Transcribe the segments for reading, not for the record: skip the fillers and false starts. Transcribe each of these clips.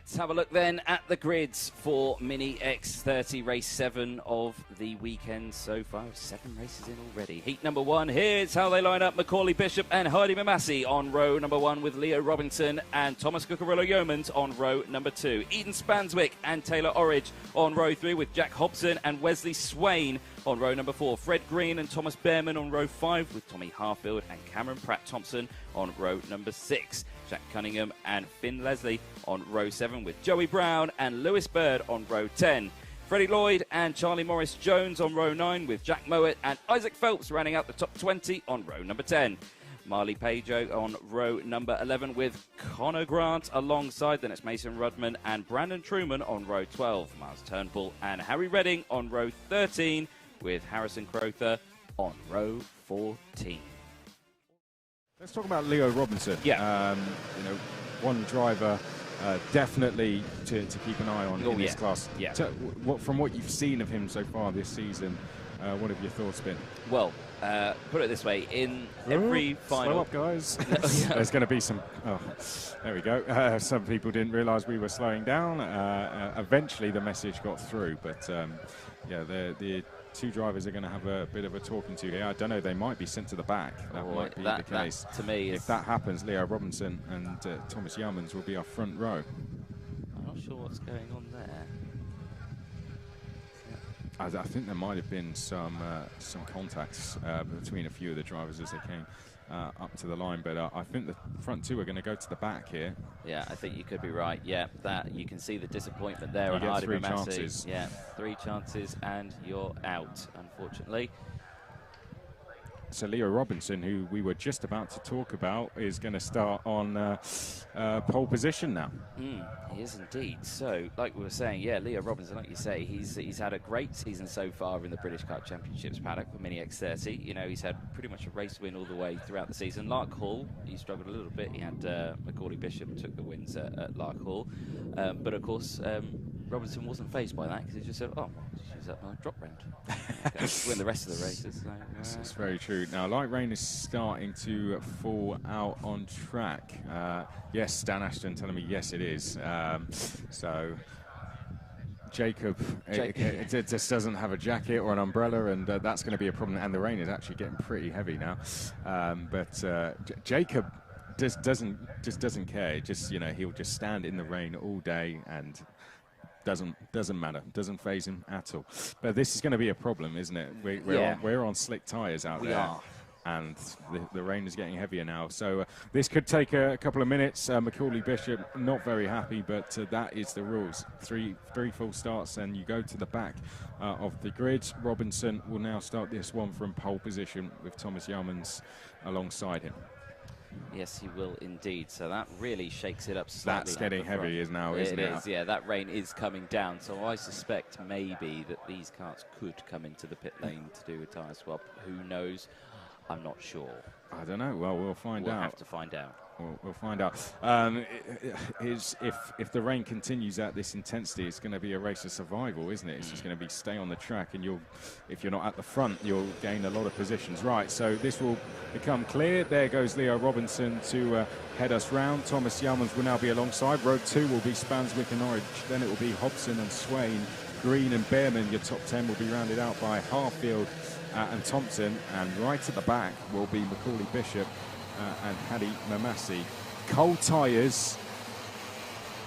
Let's have a look then at the grids for Mini X30 race 7 of the weekend so far. 7 races in already. Heat number 1, here's how they line up. Macaulay Bishop and Hassi Messaoud on row number 1 with Leo Robinson and Thomas Cucurullo-Yeomans on row number 2. Eden Spanswick and Taylor Orridge on row 3 with Jack Hobson and Wesley Swain on row number 4. Fred Green and Thomas Behrman on row 5 with Tommy Harfield and Cameron Pratt-Thompson on row number 6. Jack Cunningham and Finn Leslie on row 7 with Joey Brown and Lewis Bird on row 10. Freddie Lloyd and Charlie Morris-Jones on row 9 with Jack Mowat and Isaac Phelps rounding out the top 20 on row number 10. Marley Pageau on row number 11 with Connor Grant alongside. Then it's Mason Rudman and Brandon Truman on row 12. Miles Turnbull and Harry Redding on row 13 with Harrison Crowther on row 14. Let's talk about Leo Robinson. Yeah. You know, one driver definitely to keep an eye on in this class. Yeah. From what you've seen of him so far this season, what have your thoughts been? Well, put it this way, in every final... Slow up, guys. There's going to be some... Oh, there we go. Some people didn't realise we were slowing down. Eventually the message got through, but yeah, the two drivers are going to have a bit of a talking to here. I don't know, they might be sent to the back. That might be the case. To me, if that happens, Leo Robinson and Thomas Yeomans will be our front row. I'm not sure what's going on there. I think there might have been some contacts between a few of the drivers as they came up to the line, but I think the front two are going to go to the back here. Yeah, I think you could be right. Yeah, that you can see the disappointment there. You on get Hardy 3 Mamasi. chances. Yeah, 3 chances and you're out, unfortunately. So Leo Robinson, who we were just about to talk about, is going to start on pole position now. He is indeed. So, like we were saying, yeah, Leo Robinson, like you say, he's had a great season so far in the British Kart Championships paddock with Mini X30. You know, he's had pretty much a race win all the way throughout the season. Lark Hall, he struggled a little bit. He had Macaulay Bishop took the wins at Lark Hall. But of course, Robinson wasn't fazed by that because he just said, oh, she's at my drop round. Okay, win the rest of the races. So, It's very true. Now, light rain is starting to fall out on track. Yes, Stan Ashton telling me yes, it is. So Jacob it just doesn't have a jacket or an umbrella, and that's going to be a problem. And the rain is actually getting pretty heavy now. But Jacob just doesn't care. Just, you know, he'll just stand in the rain all day and doesn't matter, doesn't faze him at all. But this is going to be a problem, isn't it? We're on slick tyres out there. We are. And the rain is getting heavier now. So this could take a couple of minutes. Macaulay Bishop not very happy, but that is the rules. Three full starts and you go to the back of the grid. Robinson will now start this one from pole position with Thomas Yeomans alongside him. Yes, he will indeed. So that really shakes it up slightly. That's getting heavy isn't it? It is, yeah. That rain is coming down. So I suspect maybe that these karts could come into the pit lane to do a tyre swap. Who knows? I'm not sure. I don't know. Well, we'll find out. We'll have to find out. We'll find out. If the rain continues at this intensity, it's going to be a race of survival, isn't it? It's just going to be stay on the track, and if you're not at the front, you'll gain a lot of positions. Right, so this will become clear. There goes Leo Robinson to head us round. Thomas Yeomans will now be alongside. Row 2 will be Spanswick and Norwich. Then it will be Hobson and Swain. Green and Behrman, your top 10 will be rounded out by Harfield and Thompson. And right at the back will be Macaulay Bishop and Hassi Messaoud. Cold tyres.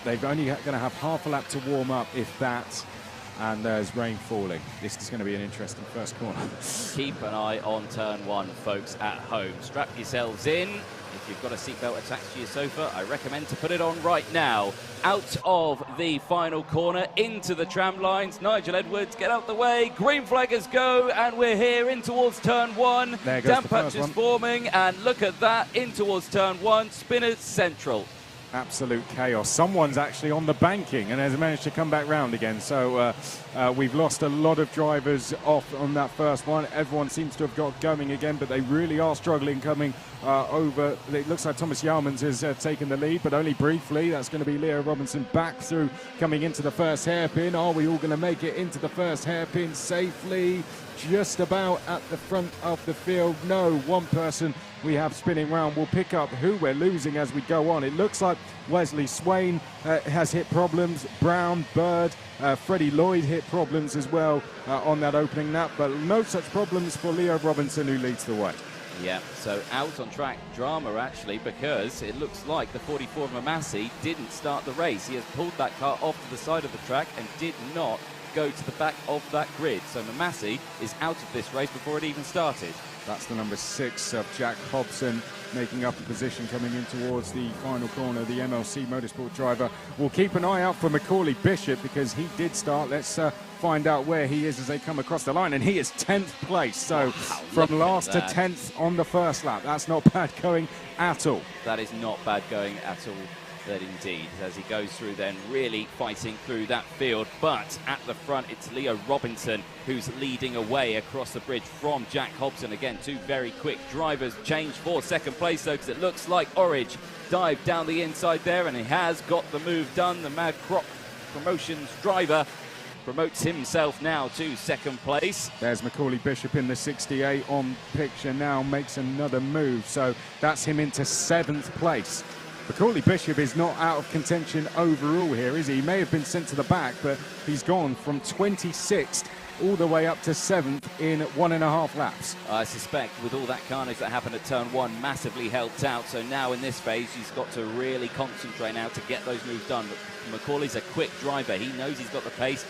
They're only going to have half a lap to warm up, if that, and there's rain falling. This is going to be an interesting first corner. Keep an eye on turn 1, folks at home. Strap yourselves in. If you've got a seatbelt attached to your sofa, I recommend to put it on right now. Out of the final corner, into the tram lines. Nigel Edwards, get out the way. Green flaggers go, and we're here in towards turn 1. There goes Damp patches forming, and look at that, in towards turn 1. Spinners Central. Absolute chaos. Someone's actually on the banking and has managed to come back round again. So we've lost a lot of drivers off on that first one. Everyone seems to have got going again, but they really are struggling coming over. It looks like Thomas Yeomans has taken the lead, but only briefly. That's going to be Leo Robinson back through, coming into the first hairpin. Are we all going to make it into the first hairpin safely? just about at the front of the field. No, one person we have spinning round. We'll pick up who we're losing as we go on. It looks like Wesley Swain has hit problems. Brown, Bird, Freddie Lloyd hit problems as well on that opening lap, but no such problems for Leo Robinson, who leads the way. Yeah, so out on track drama actually, because it looks like the 44 Mamassi didn't start the race. He has pulled that car off to the side of the track and did not go to the back of that grid. So Mamassi is out of this race before it even started. That's the number 6 of Jack Hobson, making up a position coming in towards the final corner. The MLC Motorsport driver will keep an eye out for Macaulay Bishop, because he did start. Let's find out where he is as they come across the line, and he is 10th place. So wow, from last to 10th on the first lap. That's not bad going at all. That is not bad going at all. That indeed, as he goes through then, really fighting through that field. But at the front, it's Leo Robinson who's leading away across the bridge from Jack Hobson. Again, two very quick drivers. Change for second place though, because it looks like Orridge dived down the inside there, and he has got the move done. The Mad Crop Promotions driver promotes himself now to second place. There's Macaulay Bishop in the 68 on picture now, makes another move. So that's him into 7th place. Macaulay Bishop is not out of contention overall here, is he? He may have been sent to the back, but he's gone from 26th all the way up to 7th in 1.5 laps. I suspect with all that carnage that happened at turn 1, massively helped out. So now in this phase, he's got to really concentrate now to get those moves done. But Macaulay's a quick driver. He knows he's got the pace.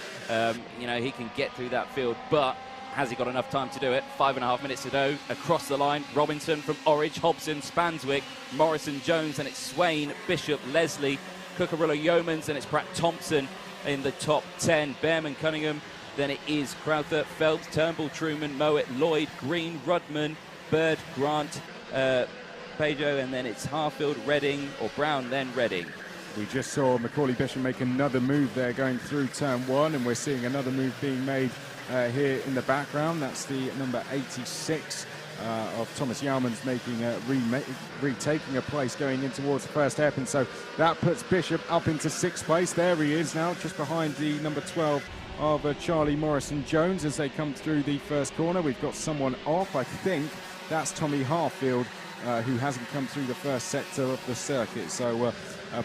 You know, he can get through that field, but has he got enough time to do it? 5.5 minutes to go. Across the line, Robinson from Orridge, Hobson, Spanswick, Morrison, Jones, and it's Swain, Bishop, Leslie, Cucurullo, Yeomans, and it's Pratt Thompson in the top 10. Behrman, Cunningham, then it is Crowther, Phelps, Turnbull, Truman, Mowat, Lloyd, Green, Rudman, Bird, Grant, Pajo, and then it's Harfield, Redding, or Brown, then Redding. We just saw Macaulay Bishop make another move there going through turn 1, and we're seeing another move being made here in the background. That's the number 86 of Thomas Yeomans making retaking a place going in towards the first hairpin. So that puts Bishop up into 6th place. There he is now, just behind the number 12 of Charlie Morrison-Jones as they come through the first corner. We've got someone off. I think that's Tommy Harfield, who hasn't come through the first sector of the circuit. So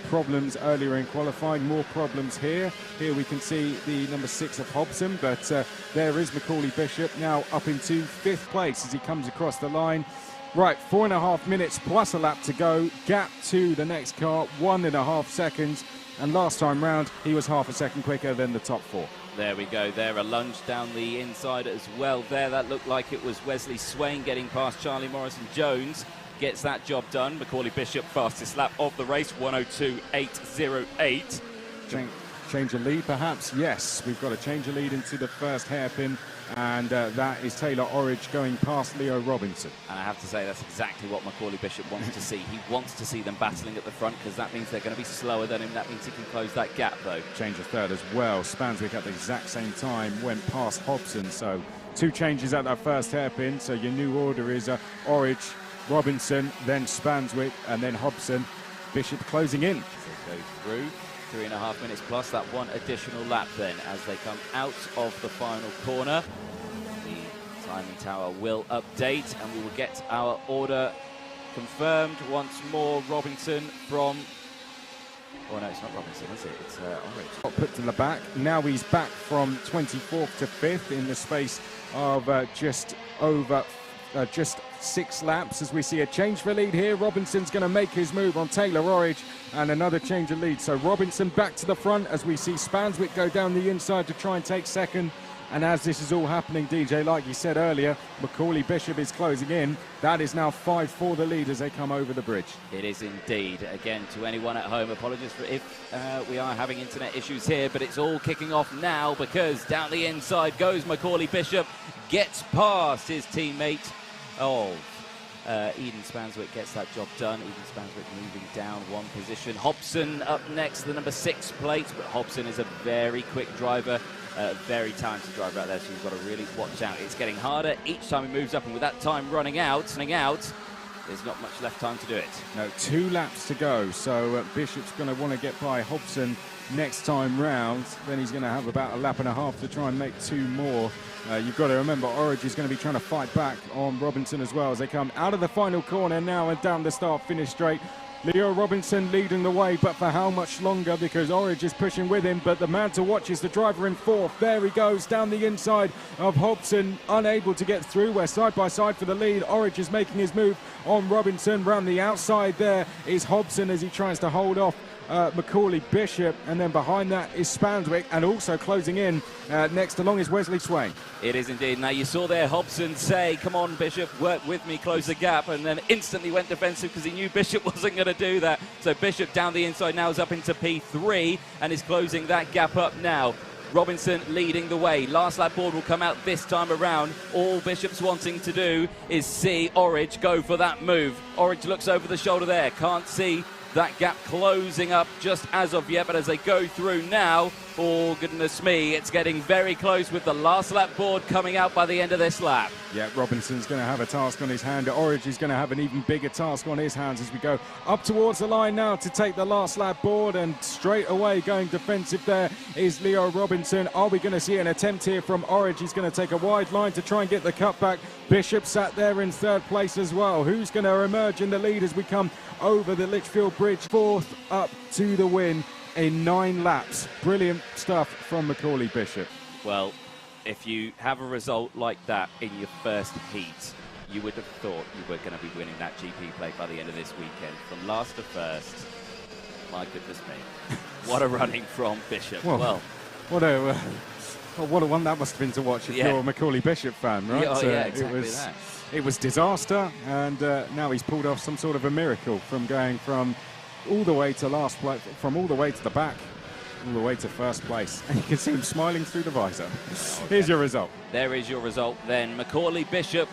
problems earlier in qualifying, more problems here. Here we can see the number 6 of Hobson, but there is Macaulay Bishop now up into 5th place as he comes across the line. Right, 4.5 minutes plus a lap to go. Gap to the next car, 1.5 seconds. And last time round, he was half a second quicker than the top 4. There we go there, a lunge down the inside as well there. That looked like it was Wesley Swain getting past Charlie Morrison-Jones. Gets that job done. Macaulay Bishop, fastest lap of the race, 1:02.808. Change of lead, perhaps? Yes, we've got a change of lead into the first hairpin, and that is Taylor Orridge going past Leo Robinson. And I have to say, that's exactly what Macaulay Bishop wants to see. He wants to see them battling at the front, because that means they're going to be slower than him. That means he can close that gap, though. Change of third as well. Spanswick at the exact same time went past Hobson, so 2 changes at that first hairpin. So your new order is Orridge, Robinson, then Spanswick, and then Hobson. Bishop closing in. So go through 3.5 minutes plus that one additional lap then as they come out of the final corner. The timing tower will update and we will get our order confirmed once more. Robinson from... Oh no, it's not Robinson, is it? It's Orridge. Put to the back. Now he's back from 24th to 5th in the space of just 6 laps as we see a change for lead here. Robinson's going to make his move on Taylor Orridge and another change of lead. So Robinson back to the front as we see Spanswick go down the inside to try and take second. And as this is all happening, DJ, like you said earlier, Macaulay Bishop is closing in. That is now 5 for the lead as they come over the bridge. It is indeed. Again, to anyone at home, apologies for if we are having internet issues here, but it's all kicking off now because down the inside goes Macaulay Bishop, gets past his teammate of Eden Spanswick, gets that job done. Eden Spanswick moving down 1 position. Hobson up next, the number 6 plate, but Hobson is a very quick driver. Very talented driver out there, so you've got to really watch out. It's getting harder each time he moves up, and with that time running out, there's not much left time to do it. No, 2 laps to go, so Bishop's going to want to get by Hobson next time round. Then he's going to have about a lap and a half to try and make 2 more. You've got to remember, Orridge is going to be trying to fight back on Robinson as well as they come out of the final corner now and down the start-finish straight. Leo Robinson leading the way, but for how much longer? Because Orridge is pushing with him, but the man to watch is the driver in 4th. There he goes, down the inside of Hobson, unable to get through. We're side by side for the lead. Orridge is making his move on Robinson. Round the outside there is Hobson as he tries to hold off Macaulay Bishop, and then behind that is Spanswick, and also closing in next along is Wesley Swain. It is indeed. Now you saw there Hobson say, come on Bishop, work with me, close the gap, and then instantly went defensive because he knew Bishop wasn't going to do that. So Bishop down the inside now is up into P3 and is closing that gap up now. Robinson leading the way. Last lap board will come out this time around. All Bishop's wanting to do is see Orridge go for that move. Orridge looks over the shoulder there, can't see that gap closing up just as of yet, but as they go through now, oh goodness me, it's getting very close with the last lap board coming out by the end of this lap. Yeah, Robinson's going to have a task on his hand. Orridge is going to have an even bigger task on his hands as we go up towards the line now to take the last lap board, and straight away going defensive there is Leo Robinson. Are we going to see an attempt here from Orridge? He's going to take a wide line to try and get the cutback. Bishop sat there in 3rd place as well. Who's going to emerge in the lead as we come over the Litchfield Bridge? 4th up to the win in 9 laps. Brilliant stuff from Macaulay Bishop. Well, if you have a result like that in your first heat, you would have thought you were going to be winning that GP plate by the end of this weekend. From last to first, my goodness me. What a running from Bishop. Well, what a one that must have been to watch if you're a Macaulay Bishop fan, right? Yeah, exactly that. It was disaster, and now he's pulled off some sort of a miracle from going from all the way to last place, from all the way to the back, all the way to 1st place. And you can see him smiling through the visor. Here's your result. There is your result then. Macaulay Bishop,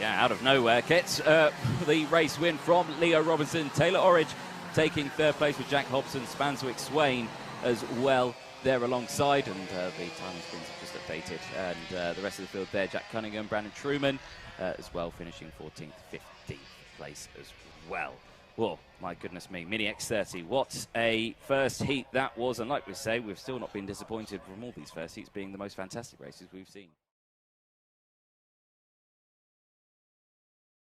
out of nowhere, gets the race win from Leo Robinson. Taylor Orridge taking 3rd place with Jack Hobson, Spanswick Swain as well there alongside, and the timing screens have just updated, and the rest of the field there, Jack Cunningham, Brandon Truman as well, finishing 14th, 15th place as well. Whoa, my goodness me, Mini X30, what a first heat that was, and like we say, we've still not been disappointed from all these first heats being the most fantastic races we've seen.